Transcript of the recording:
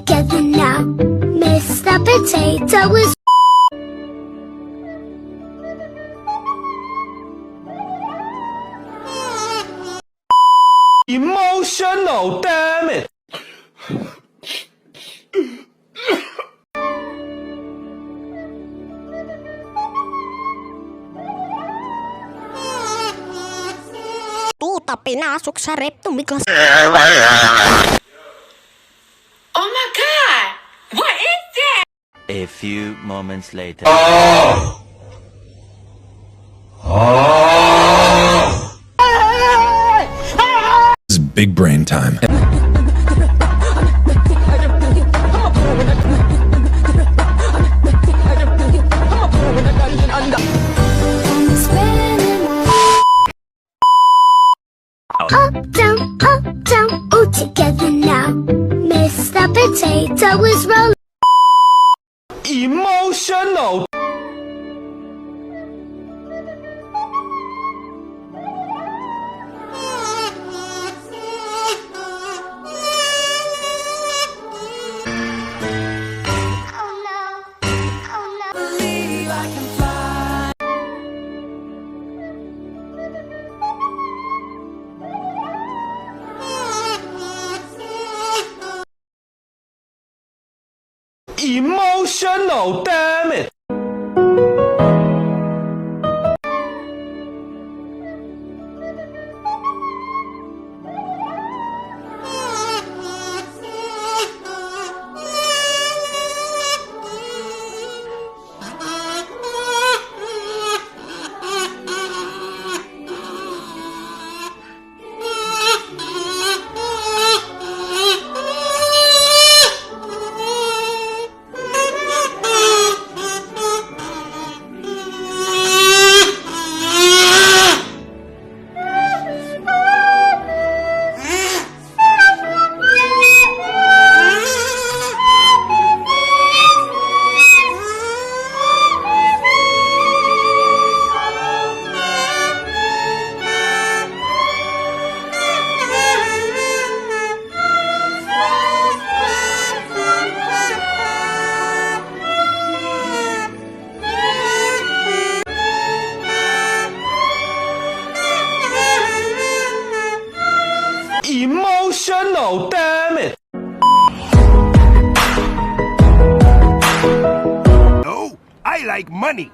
together now. Mr. Potato is emotional, damn it! 'Tu tapi nasuk sa reptum biglang Oh my god! What is that? A few moments later. This is big brain time. up, down, all together now. Mr. Potato is rolling. Emotional. Emotional, damn it! Emotional, damn it! No, I like money.